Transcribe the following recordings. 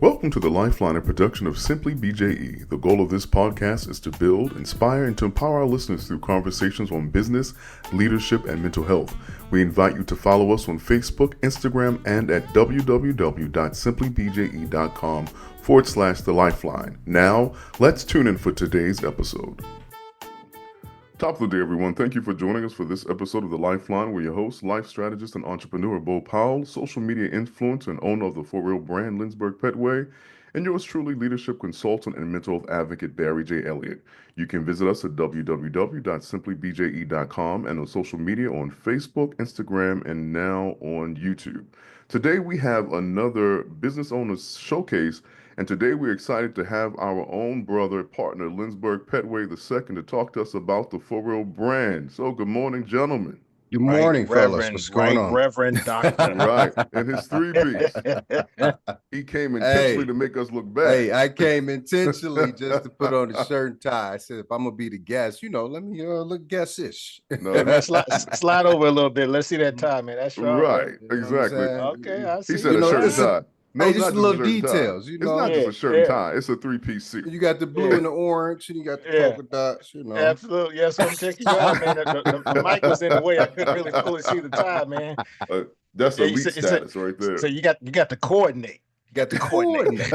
Welcome to the Lifeline, a production of Simply BJE. The goal of this podcast is to build, inspire, and to empower our listeners through conversations on business, leadership, and mental health. We invite you to follow us on Facebook, Instagram, and at www.simplybje.com/The Lifeline. Now, let's tune in for today's episode. Top of the day, everyone. Thank you for joining us for this episode of The Lifeline. We're your host, life strategist, and entrepreneur Bo Powell, social media influencer and owner of the for-real brand Lindsberg Pettway, and yours truly, leadership consultant and mental health advocate Barry J. Elliott. You can visit us at www.simplybje.com and on social media on Facebook, Instagram, and now on YouTube. Today, we have another business owners showcase. And today we're excited to have our own brother, partner, Lindsberg Pettway II, to talk to us about the for-real brand. So good morning, gentlemen. Good morning, fellas. What's going on? Reverend Doctor. Right, and his three-piece. He came intentionally to make us look bad. Hey, I came intentionally just to put on a shirt and tie. I said, if I'm going to be the guest, let me look guest-ish. No, man, slide over a little bit. Let's see that tie, man. That's right, exactly. Okay, I see. He said a shirt and tie. No, just little details, It's not just a shirt and tie. It's a three-piece suit. You got the blue and the orange, and you got the polka dots, Absolutely. Yes, I'm checking you out, man. The mic was in the way. I couldn't really fully see the tie, man. That's elite status right there. So you got to coordinate. You got to coordinate.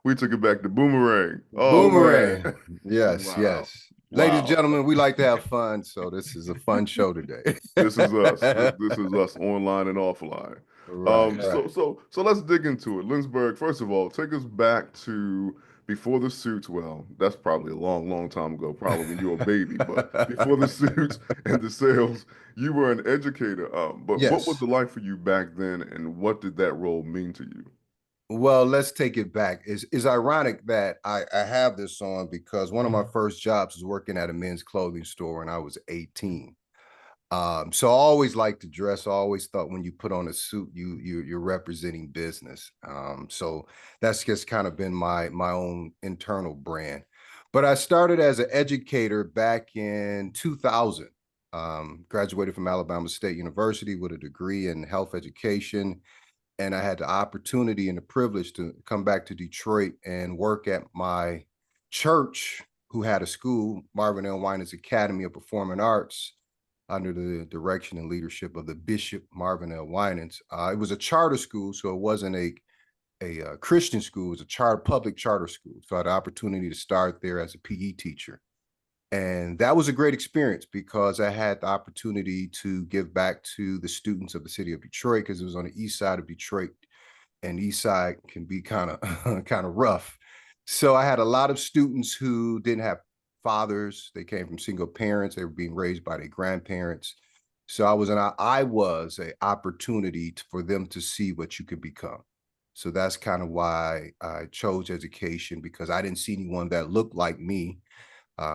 We took it back to boomerang. Boomerang. Yes, wow. Yes. Wow. Ladies and gentlemen, we like to have fun, so this is a fun show today. This is us. This is us online and offline. Right. So let's dig into it. Lindsberg, first of all, take us back to before the suits. Well, that's probably a long time ago, probably when you were a baby, but before the suits and the sales, you were an educator. But yes. What was it like for you back then, and what did that role mean to you? Well, let's take it back. It's ironic that I have this on because one of my first jobs was working at a men's clothing store when I was 18. So I always liked to dress. I always thought when you put on a suit, you're representing business. So that's just kind of been my own internal brand. But I started as an educator back in 2000. Graduated from Alabama State University with a degree in health education. And I had the opportunity and the privilege to come back to Detroit and work at my church, who had a school, Marvin L. Winans Academy of Performing Arts, under the direction and leadership of the Bishop Marvin L. Winans. It was a charter school, so it wasn't a Christian school. It was a public charter school. So I had the opportunity to start there as a PE teacher. And that was a great experience because I had the opportunity to give back to the students of the city of Detroit, because it was on the east side of Detroit, and the east side can be kind of rough. So I had a lot of students who didn't have fathers. They came from single parents. They were being raised by their grandparents. So I was an opportunity for them to see what you could become. So that's kind of why I chose education, because I didn't see anyone that looked like me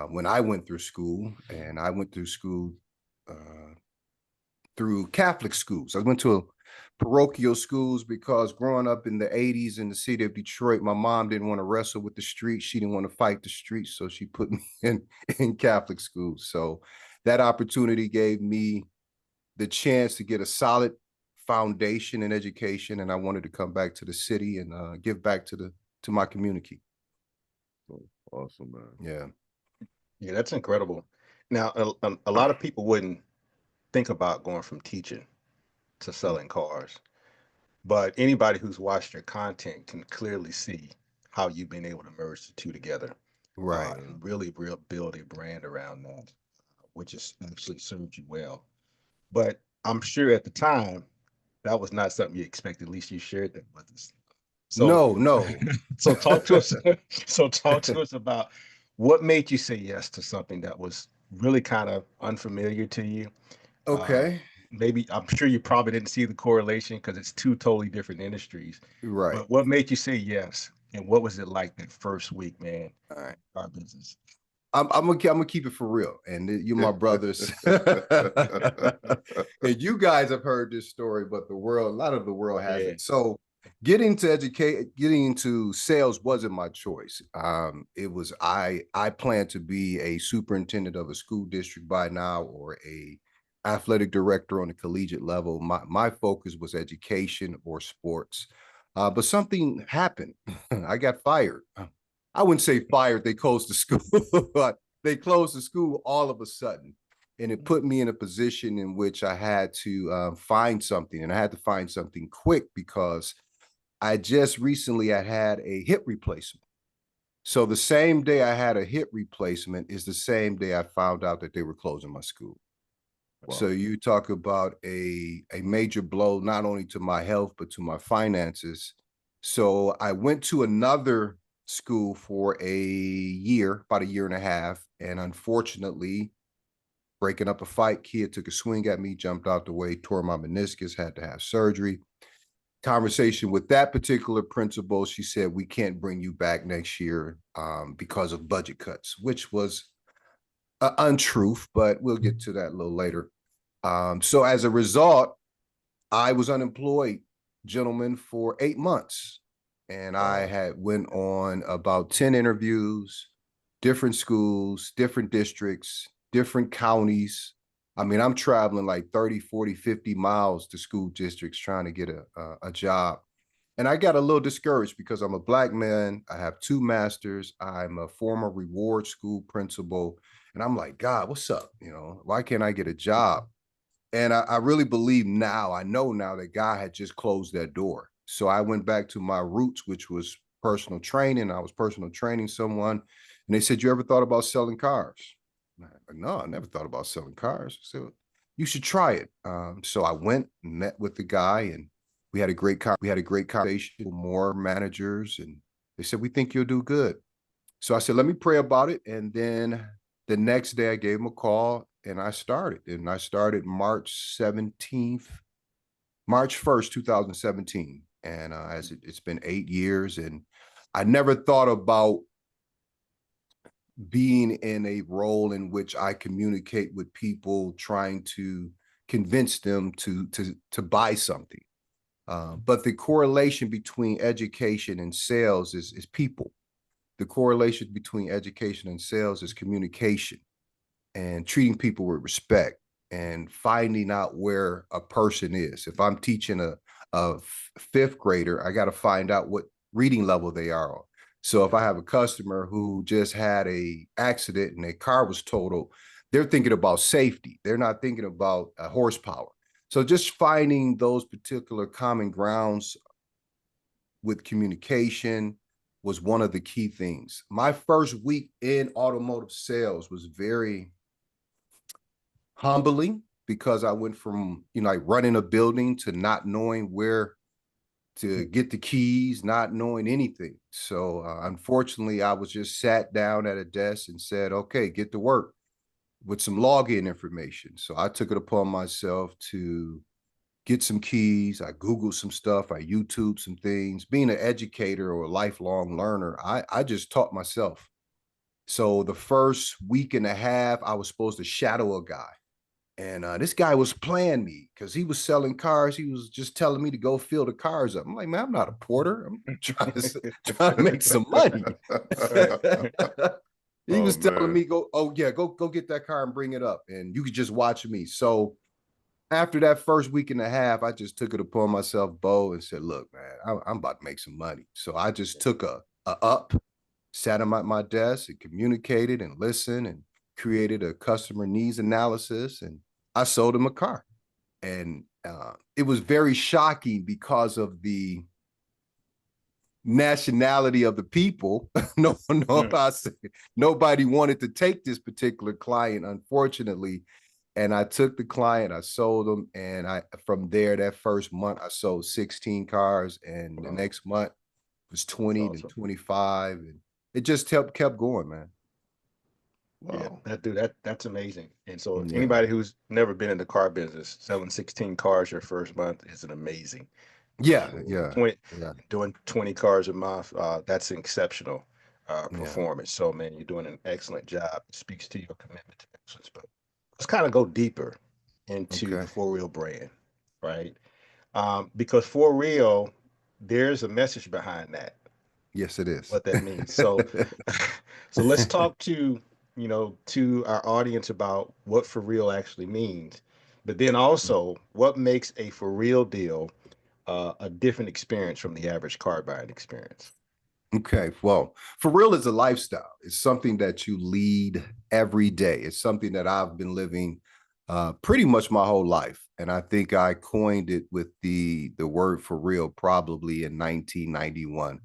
when I went through school. And I went through school through Catholic schools. I went to parochial schools because growing up in the 80s in the city of Detroit, my mom didn't want to wrestle with the streets. She didn't want to fight the streets. So she put me in Catholic schools. So that opportunity gave me the chance to get a solid foundation in education. And I wanted to come back to the city and give back to my community. Awesome, man. Yeah, that's incredible. Now, a lot of people wouldn't think about going from teaching to selling cars, but anybody who's watched your content can clearly see how you've been able to merge the two together, right? And really build a brand around that, which has actually served you well. But I'm sure at the time that was not something you expected. At least you shared that with us. So, no. So talk to us. Talk to us about what made you say yes to something that was really kind of unfamiliar to you. Okay. Maybe I'm sure you probably didn't see the correlation because it's two totally different industries. Right. But what made you say yes? And what was it like that first week, man? All right. Our business. I'm gonna keep it for real. And you're my brothers. And you guys have heard this story, but a lot of the world hasn't. So getting into sales wasn't my choice. It was I planned to be a superintendent of a school district by now, or a athletic director on the collegiate level. My focus was education or sports. But something happened. I got fired. I wouldn't say fired. They closed the school, but they closed the school all of a sudden. And it put me in a position in which I had to find something, and I had to find something quick because I just recently had a hip replacement. So the same day I had a hip replacement is the same day I found out that they were closing my school. Wow. So you talk about a major blow, not only to my health, but to my finances. So I went to another school for a year, about a year and a half. And unfortunately, breaking up a fight, kid took a swing at me, jumped out the way, tore my meniscus, had to have surgery. Conversation with that particular principal, she said, we can't bring you back next year because of budget cuts, which was untruth, but we'll get to that a little later. So as a result, I was unemployed, gentlemen, for 8 months. And I had went on about 10 interviews, different schools, different districts, different counties. I mean, I'm traveling like 30, 40, 50 miles to school districts trying to get a job. And I got a little discouraged because I'm a Black man. I have 2 masters. I'm a former reward school principal. And I'm like, God, what's up? You know, why can't I get a job? And I really believe now, I know now that God had just closed that door. So I went back to my roots, which was personal training. I was personal training someone. And they said, you ever thought about selling cars? I'm like, no, I never thought about selling cars. So you should try it. So I went, met with the guy, and we had a great conversation with more managers. And they said, we think you'll do good. So I said, let me pray about it. And then the next day I gave him a call and I started. And I started March 17th, March 1st, 2017. And as it's been 8 years, and I never thought about being in a role in which I communicate with people, trying to convince them to buy something. But the correlation between education and sales is people. The correlation between education and sales is communication and treating people with respect and finding out where a person is. If I'm teaching a fifth grader, I got to find out what reading level they are on. So if I have a customer who just had a accident and their car was totaled, they're thinking about safety. They're not thinking about horsepower. So just finding those particular common grounds with communication was one of the key things. My first week in automotive sales was very humbling because I went from, like running a building to not knowing where to get the keys, not knowing anything. So unfortunately, I was just sat down at a desk and said, okay, get to work with some login information. So I took it upon myself to get some keys. I Googled some stuff. I YouTube some things. Being an educator or a lifelong learner, I just taught myself. So the first week and a half, I was supposed to shadow a guy. And this guy was playing me because he was selling cars. He was just telling me to go fill the cars up. I'm like, man, I'm not a porter. I'm trying to make some money. He was telling me, go get that car and bring it up. And you could just watch me. So after that first week and a half, I just took it upon myself, Bo, and said, look, man, I'm about to make some money. So I just took a up, sat him at my desk and communicated and listened and created a customer needs analysis, and I sold him a car. And it was very shocking because of the nationality of the people. Nobody wanted to take this particular client, unfortunately. And I took the client, I sold them, and from there, that first month, I sold 16 cars, and the next month was 20 to 25, and it just kept going, man. Wow. Yeah, that's amazing. And so anybody who's never been in the car business, selling 16 cars your first month is an amazing. Doing 20 cars a month, that's an exceptional performance. So, man, you're doing an excellent job. It speaks to your commitment to excellence. But let's kind of go deeper into the For Real brand, right? Because For Real, there's a message behind that. Yes, it is. What that means. So, so let's talk to our audience about what For Real actually means, but then also what makes a For Real deal a different experience from the average car buying experience? Okay, well, for real is a lifestyle. It's something that you lead every day. It's something that I've been living pretty much my whole life. And I think I coined it with the word for real probably in 1991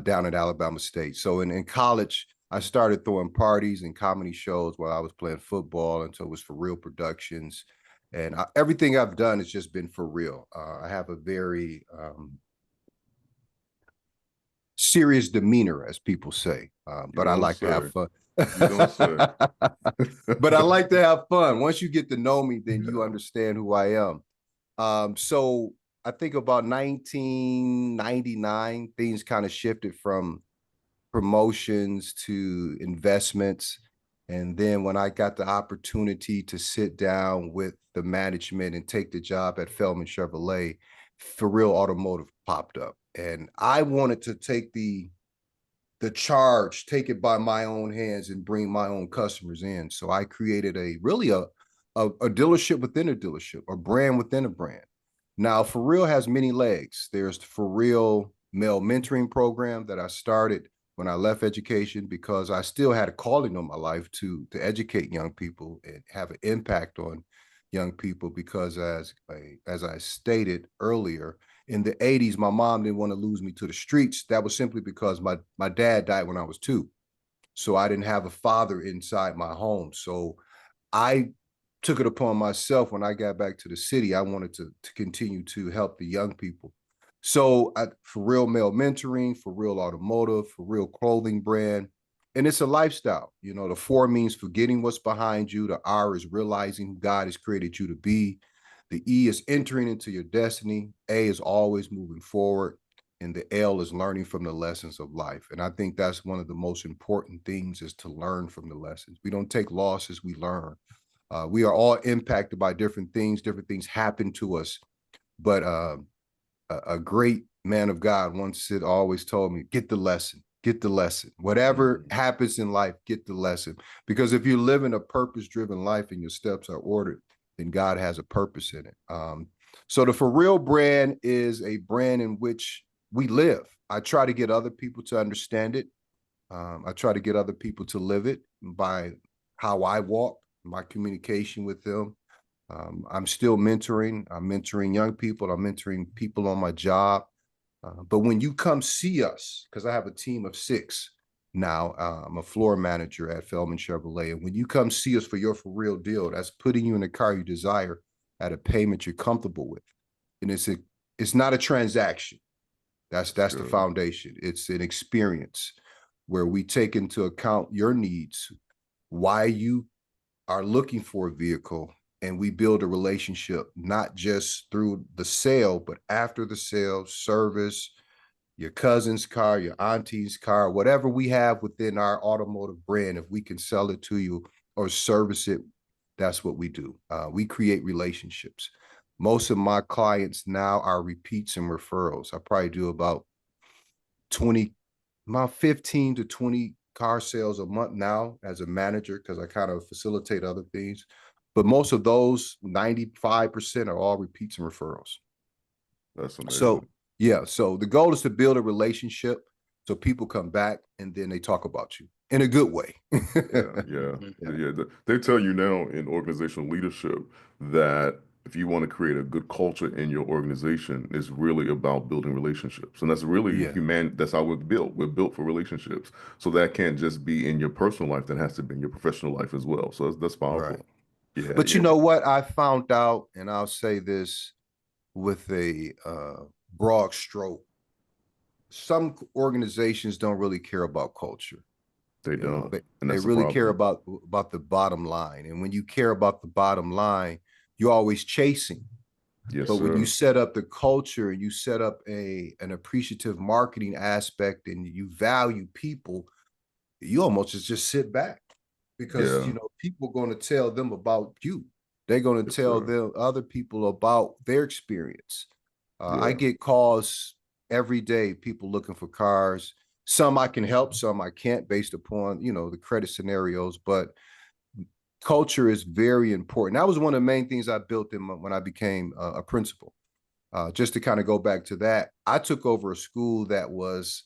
down at Alabama State. So in college, I started throwing parties and comedy shows while I was playing football. And so it was for real productions. And everything I've done has just been for real. I have a very serious demeanor, as people say. But I like to have fun. You don't say. But I like to have fun. Once you get to know me, then you Yeah. understand who I am. So I think about 1999, things kind of shifted from promotions to investments. And then when I got the opportunity to sit down with the management and take the job at Feldman Chevrolet, For Real Automotive popped up. And I wanted to take the charge, take it by my own hands and bring my own customers in. So I created a dealership within a dealership, a brand within a brand. Now, For Real has many legs. There's the For Real male mentoring program that I started when I left education because I still had a calling on my life to educate young people and have an impact on young people because as I stated earlier, in the 80s, my mom didn't want to lose me to the streets. That was simply because my dad died when I was 2. So I didn't have a father inside my home. So I took it upon myself when I got back to the city. I wanted to continue to help the young people. So For Real male mentoring, For Real automotive, For Real clothing brand. And it's a lifestyle. You know, the 4 means forgetting what's behind you. The R is realizing who God has created you to be. The E is entering into your destiny. A is always moving forward. And the L is learning from the lessons of life. And I think that's one of the most important things is to learn from the lessons. We don't take losses, we learn. We are all impacted by different things happen to us. But a great man of God once always told me, get the lesson. Whatever happens in life, get the lesson. Because if you live in a purpose-driven life and your steps are ordered, then God has a purpose in it. So the For Real brand is a brand in which we live. I try to get other people to understand it. I try to get other people to live it by how I walk, my communication with them. I'm still mentoring. I'm mentoring young people. I'm mentoring people on my job. But when you come see us, because I have a team of 6 now, I'm a floor manager at Feldman Chevrolet. And when you come see us for your For Real deal, that's putting you in a car you desire at a payment you're comfortable with. And it's not a transaction. That's the foundation. It's an experience where we take into account your needs, why you are looking for a vehicle, and we build a relationship, not just through the sale, but after the sale, service, your cousin's car, your auntie's car, whatever we have within our automotive brand, if we can sell it to you or service it, that's what we do. We create relationships. Most of my clients now are repeats and referrals. I probably do about 15 to 20 car sales a month now as a manager because I kind of facilitate other things. But most of those, 95% are all repeats and referrals. That's amazing. So, yeah. So the goal is to build a relationship so people come back and then they talk about you in a good way. Yeah. They tell you now in organizational leadership that if you want to create a good culture in your organization, it's really about building relationships. And that's really human. That's how we're built. We're built for relationships. So that can't just be in your personal life. That has to be in your professional life as well. So that's powerful. Right. Yeah, but you know what I found out, and I'll say this with a broad stroke. Some organizations don't really care about culture. They don't. They really care about the bottom line. And when you care about the bottom line, you're always chasing. Yes, but sir. When you set up the culture, you set up an appreciative marketing aspect and you value people, you almost just sit back because people are going to tell them about you. They're going to tell them other people about their experience. I get calls every day, people looking for cars. Some I can help, some I can't based upon, the credit scenarios, but culture is very important. That was one of the main things I built when I became a principal. Just to kind of go back to that, I took over a school that was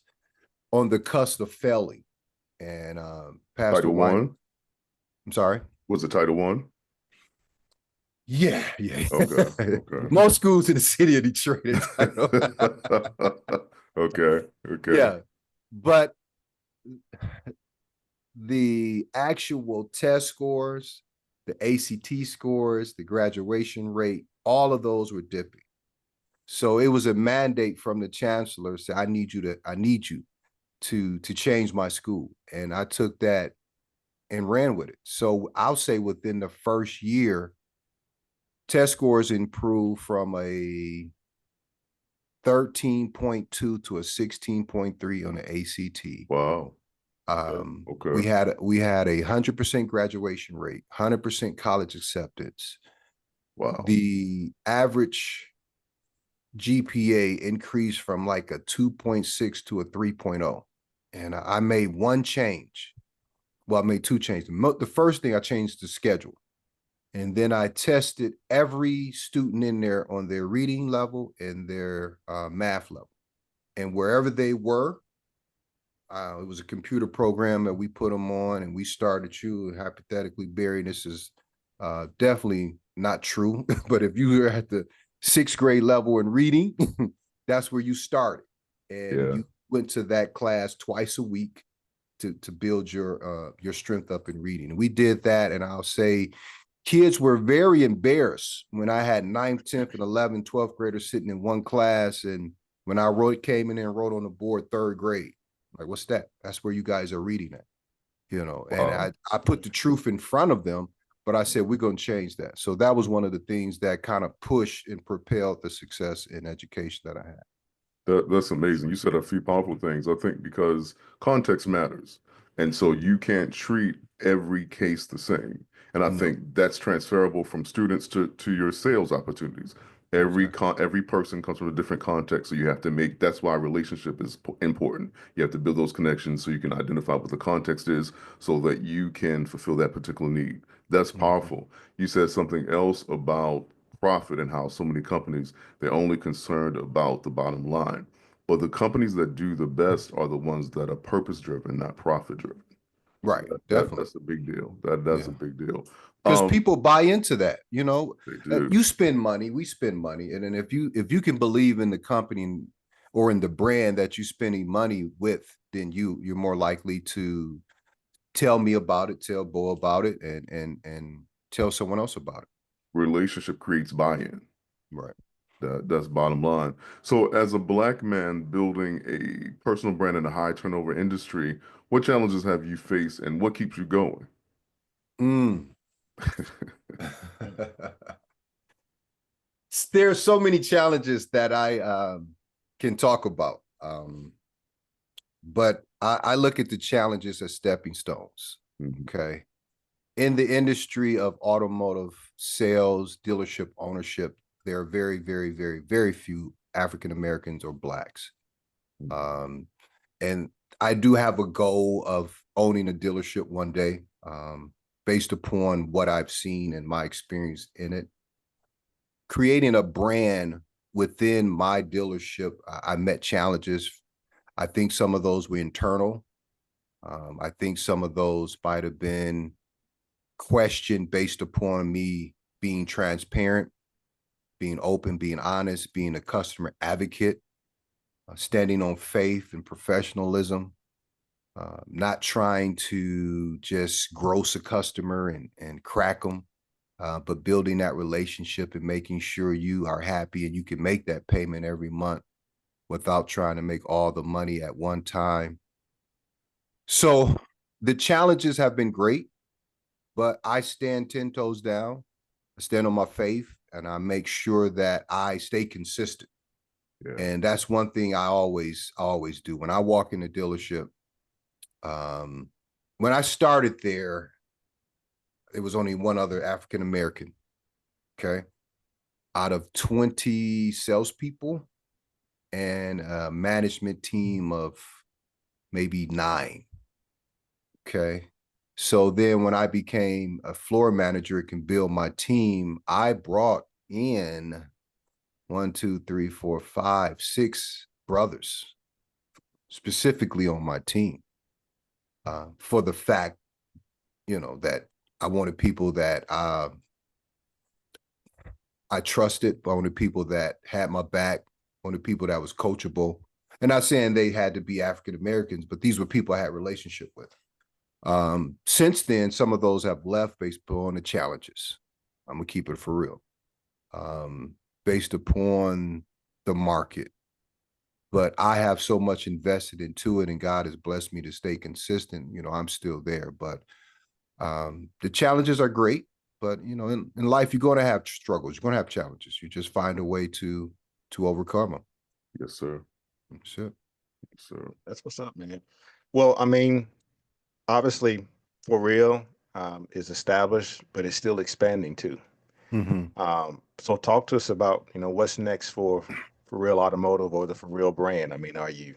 on the cusp of failing, and Pastor Title White. One? I'm sorry. Was it Title One? Yeah, yeah. Okay, okay. Most schools in the city of Detroit are title. Okay, okay. Yeah, but the actual test scores, the ACT scores, the graduation rate, all of those were dipping. So it was a mandate from the chancellor say, I need you to change my school. And I took that and ran with it. So I'll say within the first year, test scores improved from a 13.2 to a 16.3 on the ACT. Wow. We Okay. had a 100% graduation rate, 100% college acceptance. Wow. The average GPA increased from like a 2.6 to a 3.0. And I made one change. Well, I made two changes. The first thing I changed the schedule. And then I tested every student in there on their reading level and their math level. And wherever they were, it was a computer program that we put them on, and we started you. Hypothetically, Barry, this is definitely not true, but if you were at the sixth grade level in reading, that's where you started, and Yeah. you went to that class twice a week to build your strength up in reading. And we did that, and I'll say kids were very embarrassed when I had 9th, 10th, and 11th, 12th graders sitting in one class, and when I came in and wrote on the board 3rd grade. Like, what's that? That's where you guys are reading at, and Wow. I put the truth in front of them, but I said, we're going to change that. So that was one of the things that kind of pushed and propelled the success in education that I had. That's amazing. You said a few powerful things, I think, because context matters. And so you can't treat every case the same. And I No, think that's transferable from students to your sales opportunities. exactly. Every person comes from a different context, so you have to that's why relationship is important. You have to build those connections so you can identify what the context is so that you can fulfill that particular need. That's Mm-hmm. powerful. You said something else about profit and how so many companies they're only concerned about the bottom line. But the companies that do the best are the ones that are purpose driven, not profit driven. So Right, definitely. that's a big deal. That's a Yeah. big deal. Because people buy into that, They do. you spend money, we spend money, and then if you can believe in the company or in the brand that you're spending money with, then you're more likely to tell me about it, tell Bo about it, and tell someone else about it. Relationship creates buy-in. Right. That's bottom line. So, as a black man building a personal brand in a high turnover industry, what challenges have you faced and what keeps you going? Mm. There's so many challenges that I can talk about. But I look at the challenges as stepping stones. Mhm. Okay. In the industry of automotive sales, dealership ownership, there are very, very, very, very few African Americans or blacks. Um, and I do have a goal of owning a dealership one day, based upon what I've seen and my experience in it. Creating a brand within my dealership, I met challenges. I think some of those were internal. I think some of those might have been questioned based upon me being transparent, being open, being honest, being a customer advocate, standing on faith and professionalism, not trying to just gross a customer and crack them, but building that relationship and making sure you are happy and you can make that payment every month without trying to make all the money at one time. So the challenges have been great, but I stand 10 toes down. I stand on my faith and I make sure that I stay consistent. Yeah. And that's one thing I always do. When I walk in the dealership, when I started there, there was only one other African American. Okay. Out of 20 salespeople and a management team of maybe 9. Okay. So then when I became a floor manager and can build my team, I brought in one, two, three, four, five, six brothers specifically on my team, for the fact, that I wanted people that I trusted. I wanted people that had my back. I wanted people that was coachable. And not saying they had to be African Americans, but these were people I had a relationship with. Since then, some of those have left based upon the challenges. I'm gonna keep it for real. Based upon the market. But I have so much invested into it, and God has blessed me to stay consistent. I'm still there. But the challenges are great. But in life, you're going to have struggles. You're going to have challenges. You just find a way to overcome them. Yes, sir. That's it. Yes, sir. That's what's up, man. Well, I mean, obviously, For Real is established, but it's still expanding too. So talk to us about, what's next for Real Automotive or the For Real brand. I mean, are you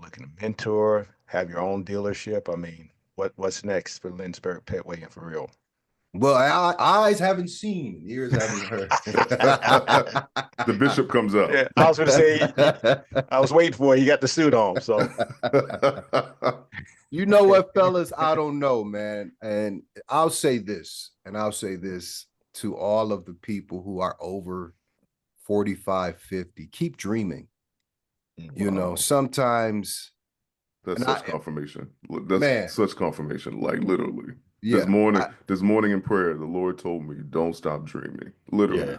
looking to mentor, have your own dealership? I mean, what's next for Lindsberg, Pettway, and For Real? Well, eyes haven't seen, ears haven't heard. The bishop comes up. Yeah, I was going to say, I was waiting for it. He got the suit on, so. You know what, fellas? I don't know, man. And I'll say this to all of the people who are over 45, 50. Keep dreaming. Wow. Sometimes. That's such confirmation. That's such confirmation, like literally. Yeah. This morning in prayer, the Lord told me, don't stop dreaming. Literally. Yeah.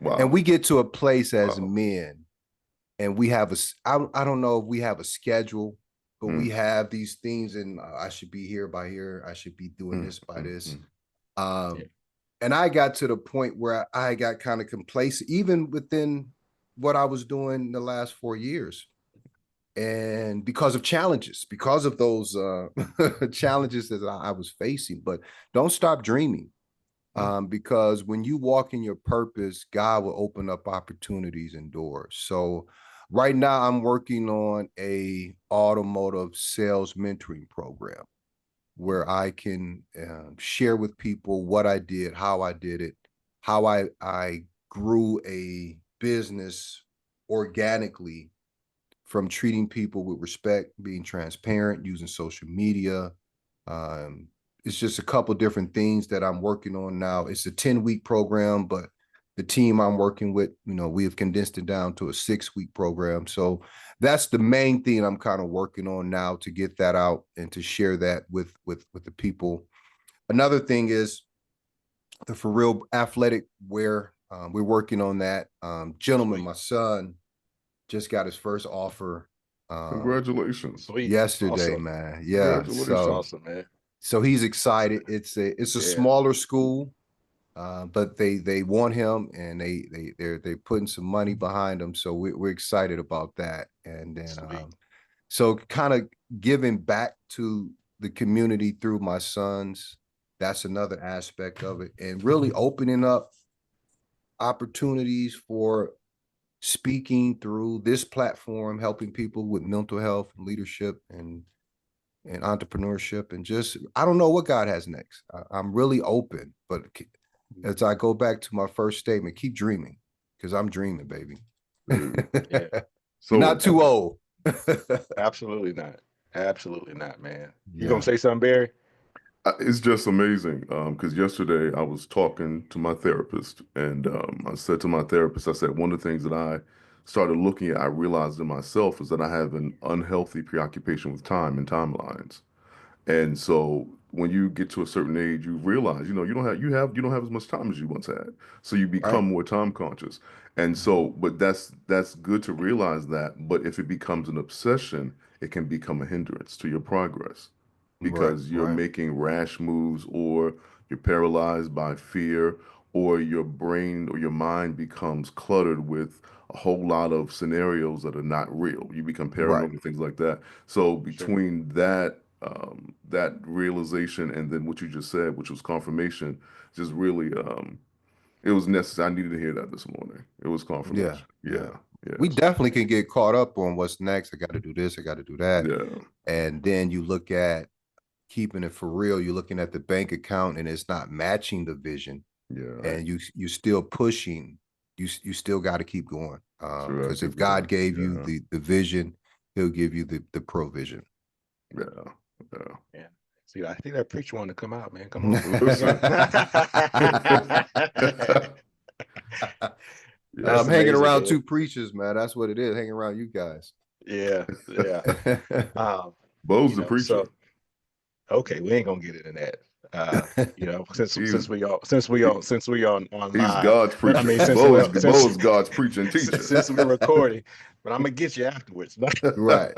Wow. And we get to a place as men, and we have I don't know if we have a schedule, but we have these things, and I should be here by here. I should be doing this by this. And I got to the point where I got kind of complacent, even within what I was doing the last 4 years. And because of challenges, because of those challenges that I was facing. But don't stop dreaming, because when you walk in your purpose, God will open up opportunities and doors. So right now I'm working on a automotive sales mentoring program where I can share with people what I did, how I did it, how I grew a business organically from treating people with respect, being transparent, using social media. It's just a couple different things that I'm working on now. It's a 10-week program, but the team I'm working with, we have condensed it down to a 6-week program. So that's the main thing I'm kind of working on now, to get that out and to share that with the people. Another thing is the For Real athletic wear. We're working on that. Gentleman, my son just got his first offer. Congratulations. Yesterday, awesome. man. Yeah. So awesome, man. So he's excited. It's a smaller school, but they want him, and they're putting some money behind him. So we're excited about that. And then so kind of giving back to the community through my sons. That's another aspect of it, and really opening up opportunities for speaking through this platform, helping people with mental health, leadership, and entrepreneurship. And just, I don't know what God has next. I'm really open, but as I go back to my first statement, keep dreaming, because I'm dreaming, baby. So you're not too old. Absolutely not. Absolutely not, man. You gonna say something, Barry? It's just amazing, because yesterday I was talking to my therapist, and I said to my therapist, I said, one of the things that I started looking at, I realized in myself, is that I have an unhealthy preoccupation with time and timelines. And so when you get to a certain age, you realize, you don't have as much time as you once had. So you become more time conscious. And so, but that's good to realize that. But if it becomes an obsession, it can become a hindrance to your progress, because you're making rash moves, or you're paralyzed by fear, or your brain or your mind becomes cluttered with a whole lot of scenarios that are not real. You become paranoid and things like that. So between that that realization and then what you just said, which was confirmation, just really it was necessary. I needed to hear that this morning. It was confirmation. Yeah. We definitely can get caught up on what's next. I got to do this, I got to do that. Yeah. And then you look at keeping it for real. You're looking at the bank account and it's not matching the vision. Yeah. And you're still pushing you still got to keep going. Sure, Because keep if God going. gave you the vision, He'll give you the provision. Yeah. Yeah. See, I think that preacher wanted to come out, man. Come on. Listen. That's I'm hanging amazing, around man. two preachers, man. That's what it is. Hanging around you guys. Yeah, yeah. Bo's You the know, preacher. so okay, we ain't gonna get into that. You know, since He's- we on He's live. God's preacher. I mean, Bo's God's preacher and teacher. since we're recording, but I'm gonna get you afterwards. Right.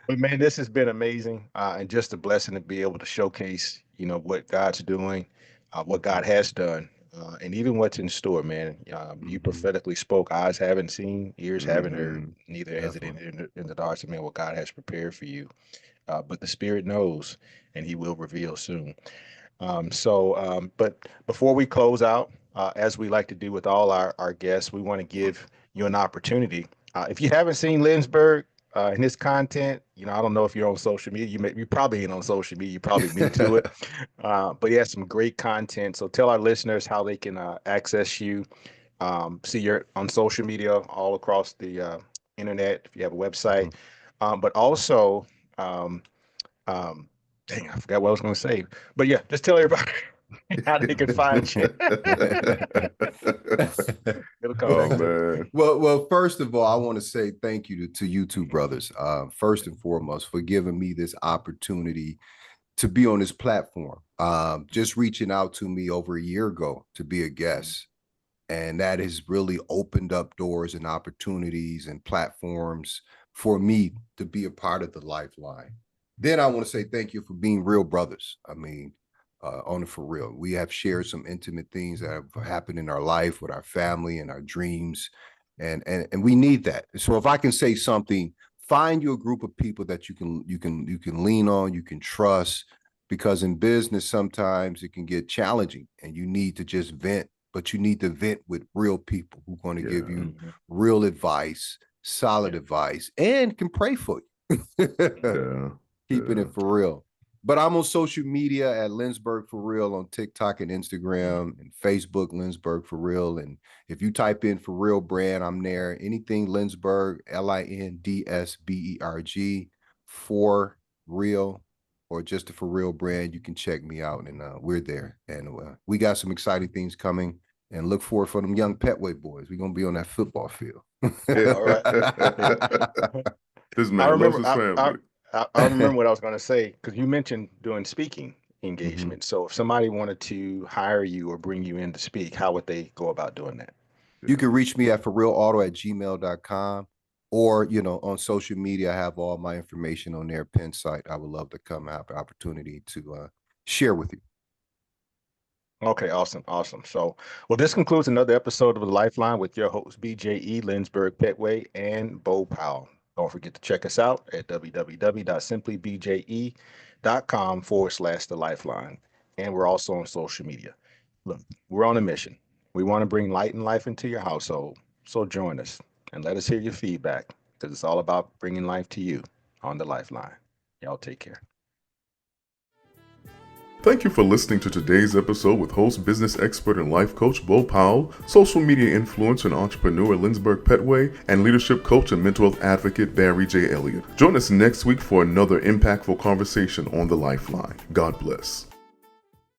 But man, this has been amazing, and just a blessing to be able to showcase, you know, what God's doing, what God has done, and even what's in store, man. You prophetically spoke. Eyes haven't seen, ears haven't heard, neither has it in the darts of man what God has prepared for you. But the Spirit knows, and He will reveal soon. But before we close out, as we like to do with all our guests, we want to give you an opportunity. If you haven't seen Lindsberg and his content, you know, I don't know if you're on social media. You probably ain't on social media. You're probably new to it. But he has some great content. So tell our listeners how they can access you, see you're on social media all across the internet if you have a website. But also, um, dang, I forgot what I was going to say. But yeah, just tell everybody how they can find you. It'll come Oh back to me. man. Well, first of all, I want to say thank you to you two brothers, first and foremost, for giving me this opportunity to be on this platform. Just reaching out to me over a year ago to be a guest. And that has really opened up doors and opportunities and platforms for me to be a part of the Lifeline. Then I want to say thank you for being real brothers. I mean, on it for real. We have shared some intimate things that have happened in our life with our family and our dreams. And we need that. So if I can say something, find you a group of people that you can lean on, you can trust, because in business, sometimes it can get challenging and you need to just vent, but you need to vent with real people who are going to give you real advice, solid advice, and can pray for you. Keeping it for real. But I'm on social media at Lindsberg for real on TikTok and Instagram and Facebook, Lindsberg for real. And if you type in for real brand, I'm there. Anything Lindsberg, Lindsberg, for real, or just a for real brand, you can check me out, and we're there. And we got some exciting things coming, and look forward for them young Pettway boys. We're gonna be on that football field. Yeah, all right. This man loves his family. I remember what I was going to say, because you mentioned doing speaking engagement. So if somebody wanted to hire you or bring you in to speak, how would they go about doing that? You can reach me at forrealauto@gmail.com, or, you know, on social media, I have all my information on their pin site. I would love to come have an opportunity to share with you. Okay, awesome. So, well, this concludes another episode of The Lifeline with your host, BJE, Lindsberg, Pettway, and Bo Powell. Don't forget to check us out at www.simplybje.com/The Lifeline. And we're also on social media. Look, we're on a mission. We want to bring light and life into your household. So join us and let us hear your feedback, because it's all about bringing life to you on The Lifeline. Y'all take care. Thank you for listening to today's episode with host, business expert, and life coach Bo Powell, social media influencer and entrepreneur Lindsberg Pettway, and leadership coach and mental health advocate Barry J. Elliott. Join us next week for another impactful conversation on The Lifeline. God bless.